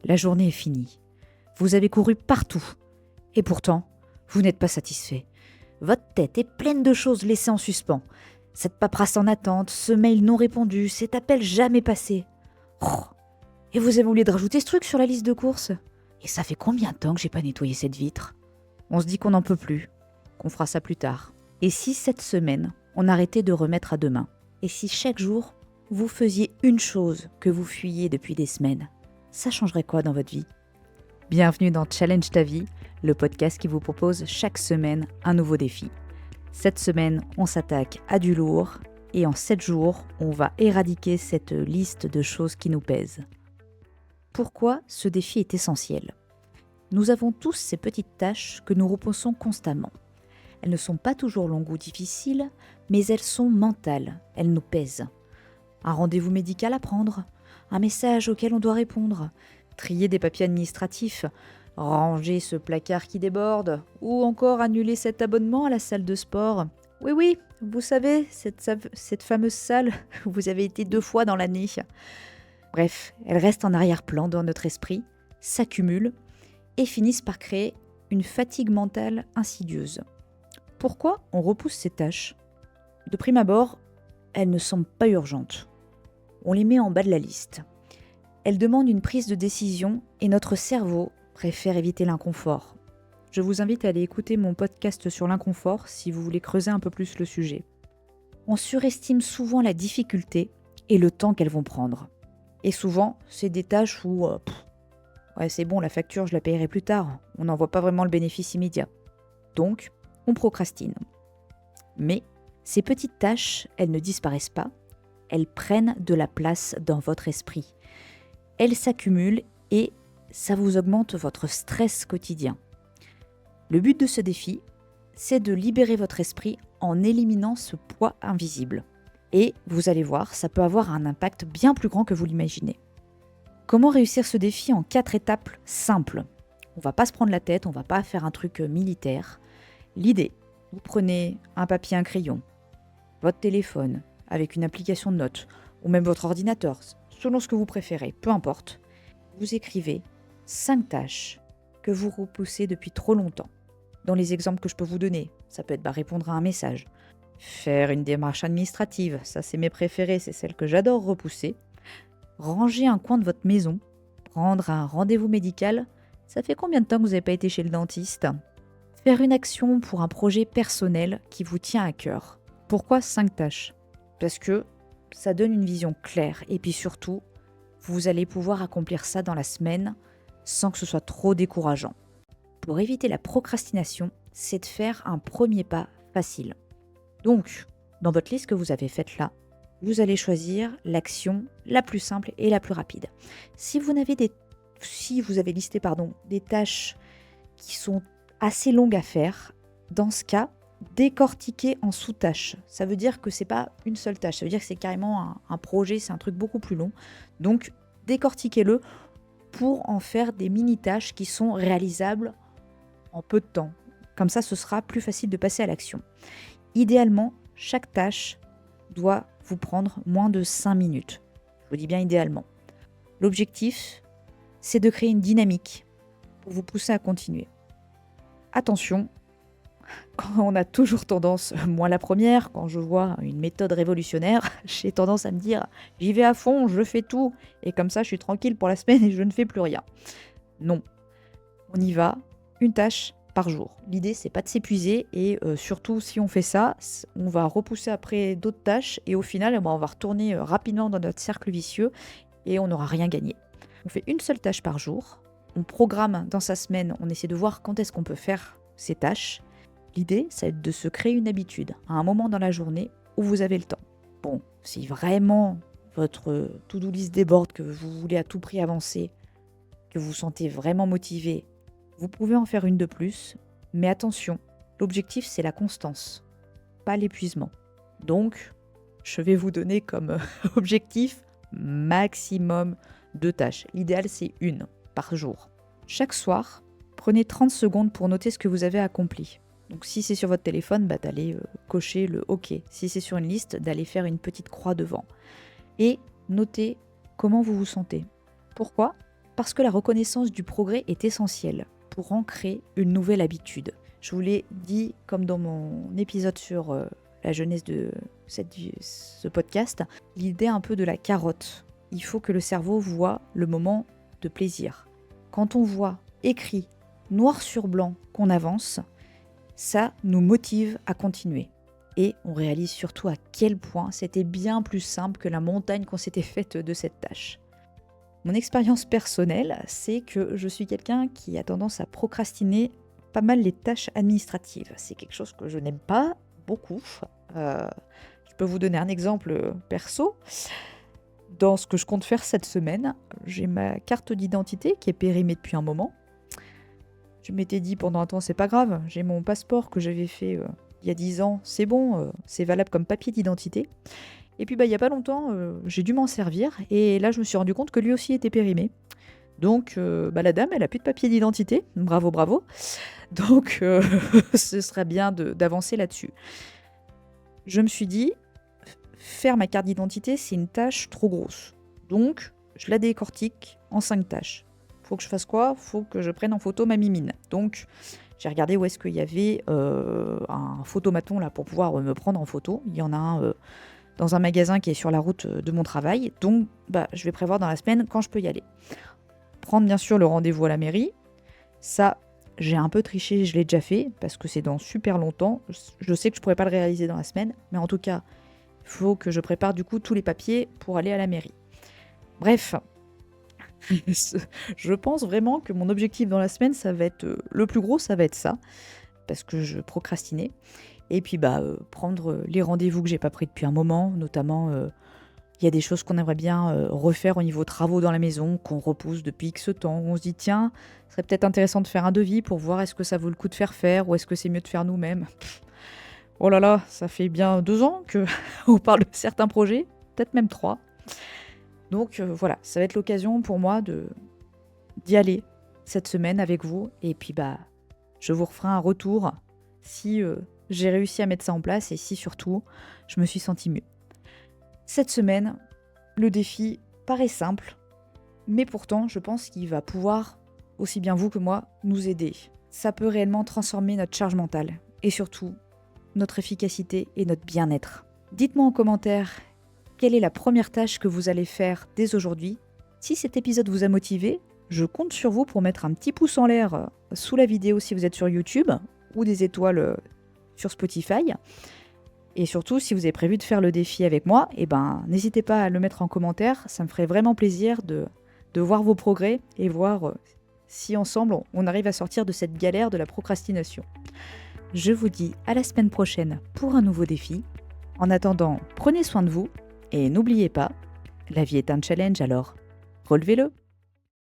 La journée est finie. Vous avez couru partout. Et pourtant, vous n'êtes pas satisfait. Votre tête est pleine de choses laissées en suspens. Cette paperasse en attente, ce mail non répondu, cet appel jamais passé. Oh, et vous avez oublié de rajouter ce truc sur la liste de courses. Et ça fait combien de temps que j'ai pas nettoyé cette vitre ? On se dit qu'on n'en peut plus, qu'on fera ça plus tard. Et si cette semaine, on arrêtait de remettre à demain ? Et si chaque jour, vous faisiez une chose que vous fuyiez depuis des semaines ? Ça changerait quoi dans votre vie ? Bienvenue dans Challenge ta vie, le podcast qui vous propose chaque semaine un nouveau défi. Cette semaine, on s'attaque à du lourd et en 7 jours, on va éradiquer cette liste de choses qui nous pèsent. Pourquoi ce défi est essentiel ? Nous avons tous ces petites tâches que nous repoussons constamment. Elles ne sont pas toujours longues ou difficiles, mais elles sont mentales, elles nous pèsent. Un rendez-vous médical à prendre, un message auquel on doit répondre, trier des papiers administratifs, ranger ce placard qui déborde, ou encore annuler cet abonnement à la salle de sport. Oui, vous savez, cette fameuse salle où vous avez été 2 fois dans l'année. Bref, elles restent en arrière-plan dans notre esprit, s'accumulent et finissent par créer une fatigue mentale insidieuse. Pourquoi on repousse ces tâches ? De prime abord, elles ne semblent pas urgentes. On les met en bas de la liste. Elles demandent une prise de décision et notre cerveau préfère éviter l'inconfort. Je vous invite à aller écouter mon podcast sur l'inconfort si vous voulez creuser un peu plus le sujet. On surestime souvent la difficulté et le temps qu'elles vont prendre. Et souvent, c'est des tâches où c'est bon, la facture, je la payerai plus tard. On n'en voit pas vraiment le bénéfice immédiat. Donc, on procrastine. Mais ces petites tâches, elles ne disparaissent pas. Elles prennent de la place dans votre esprit. Elles s'accumulent et ça vous augmente votre stress quotidien. Le but de ce défi, c'est de libérer votre esprit en éliminant ce poids invisible. Et vous allez voir, ça peut avoir un impact bien plus grand que vous l'imaginez. Comment réussir ce défi en 4 étapes simples ? On ne va pas se prendre la tête, on ne va pas faire un truc militaire. L'idée, vous prenez un papier, un crayon, votre téléphone avec une application de notes, ou même votre ordinateur, selon ce que vous préférez, peu importe. Vous écrivez 5 tâches que vous repoussez depuis trop longtemps. Dans les exemples que je peux vous donner, ça peut être répondre à un message, faire une démarche administrative, ça c'est mes préférés, c'est celles que j'adore repousser. Ranger un coin de votre maison, prendre un rendez-vous médical, ça fait combien de temps que vous n'avez pas été chez le dentiste ? Faire une action pour un projet personnel qui vous tient à cœur. Pourquoi 5 tâches ? Parce que ça donne une vision claire et puis surtout, vous allez pouvoir accomplir ça dans la semaine sans que ce soit trop décourageant. Pour éviter la procrastination, c'est de faire un premier pas facile. Donc, dans votre liste que vous avez faite là, vous allez choisir l'action la plus simple et la plus rapide. Si vous avez listé des tâches qui sont assez longues à faire, dans ce cas, décortiquez en sous-tâches. Ça veut dire que c'est pas une seule tâche, ça veut dire que c'est carrément un projet, c'est un truc beaucoup plus long. Donc, décortiquez-le pour en faire des mini-tâches qui sont réalisables en peu de temps. Comme ça, ce sera plus facile de passer à l'action. Idéalement, chaque tâche doit vous prendre moins de 5 minutes. Je vous dis bien idéalement. L'objectif, c'est de créer une dynamique pour vous pousser à continuer. Attention, quand on a toujours tendance, moi la première, quand je vois une méthode révolutionnaire, j'ai tendance à me dire « j'y vais à fond, je fais tout, et comme ça je suis tranquille pour la semaine et je ne fais plus rien ». Non, on y va, une tâche par jour. L'idée, c'est pas de s'épuiser et surtout, si on fait ça, on va repousser après d'autres tâches et au final, on va retourner rapidement dans notre cercle vicieux et on n'aura rien gagné. On fait une seule tâche par jour. On programme dans sa semaine, on essaie de voir quand est-ce qu'on peut faire ces tâches. L'idée, c'est de se créer une habitude à un moment dans la journée où vous avez le temps. Bon, si vraiment votre to-do list déborde, que vous voulez à tout prix avancer, que vous vous sentez vraiment motivé, vous pouvez en faire une de plus, mais attention, l'objectif c'est la constance, pas l'épuisement. Donc, je vais vous donner comme objectif maximum 2 tâches. L'idéal c'est 1 par jour. Chaque soir, prenez 30 secondes pour noter ce que vous avez accompli. Donc si c'est sur votre téléphone, d'aller cocher le OK. Si c'est sur une liste, d'aller faire une petite croix devant. Et notez comment vous vous sentez. Pourquoi ? Parce que la reconnaissance du progrès est essentielle pour ancrer une nouvelle habitude. Je vous l'ai dit comme dans mon épisode sur la jeunesse de ce podcast, l'idée un peu de la carotte. Il faut que le cerveau voit le moment de plaisir. Quand on voit écrit noir sur blanc qu'on avance, ça nous motive à continuer. Et on réalise surtout à quel point c'était bien plus simple que la montagne qu'on s'était faite de cette tâche. Mon expérience personnelle, c'est que je suis quelqu'un qui a tendance à procrastiner pas mal les tâches administratives. C'est quelque chose que je n'aime pas beaucoup. Je peux vous donner un exemple perso. Dans ce que je compte faire cette semaine, j'ai ma carte d'identité qui est périmée depuis un moment. Je m'étais dit pendant un temps, c'est pas grave, j'ai mon passeport que j'avais fait il y a 10 ans, c'est bon, c'est valable comme papier d'identité. Et puis il y a pas longtemps, j'ai dû m'en servir, et là je me suis rendu compte que lui aussi était périmé. Donc la dame, elle a plus de papier d'identité, bravo, bravo. Donc ce serait bien d'avancer là-dessus. Je me suis dit, faire ma carte d'identité, c'est une tâche trop grosse. Donc je la décortique en 5 tâches. Faut que je fasse quoi ? Faut que je prenne en photo ma mimine. Donc, j'ai regardé où est-ce qu'il y avait un photomaton là pour pouvoir me prendre en photo. Il y en a un dans un magasin qui est sur la route de mon travail. Donc, je vais prévoir dans la semaine quand je peux y aller. Prendre bien sûr le rendez-vous à la mairie. Ça, j'ai un peu triché, je l'ai déjà fait parce que c'est dans super longtemps. Je sais que je pourrais pas le réaliser dans la semaine, mais en tout cas, il faut que je prépare du coup tous les papiers pour aller à la mairie. Bref. Je pense vraiment que mon objectif dans la semaine, ça va être le plus gros, ça va être ça, parce que je procrastinais. Et puis prendre les rendez-vous que j'ai pas pris depuis un moment, notamment il y a des choses qu'on aimerait bien refaire au niveau travaux dans la maison, qu'on repousse depuis X temps. On se dit tiens, ce serait peut-être intéressant de faire un devis pour voir est-ce que ça vaut le coup de faire ou est-ce que c'est mieux de faire nous-mêmes. Oh là là, ça fait bien 2 ans qu'on parle de certains projets, peut-être même 3. Donc voilà, ça va être l'occasion pour moi d'y aller cette semaine avec vous. Et puis je vous referai un retour si j'ai réussi à mettre ça en place et si surtout je me suis sentie mieux. Cette semaine, le défi paraît simple, mais pourtant je pense qu'il va pouvoir, aussi bien vous que moi, nous aider. Ça peut réellement transformer notre charge mentale et surtout notre efficacité et notre bien-être. Dites-moi en commentaire quelle est la première tâche que vous allez faire dès aujourd'hui. Si cet épisode vous a motivé, je compte sur vous pour mettre un petit pouce en l'air sous la vidéo si vous êtes sur YouTube ou des étoiles sur Spotify. Et surtout, si vous avez prévu de faire le défi avec moi, n'hésitez pas à le mettre en commentaire. Ça me ferait vraiment plaisir de voir vos progrès et voir si ensemble on arrive à sortir de cette galère de la procrastination. Je vous dis à la semaine prochaine pour un nouveau défi. En attendant, prenez soin de vous. Et n'oubliez pas, la vie est un challenge alors relevez-le.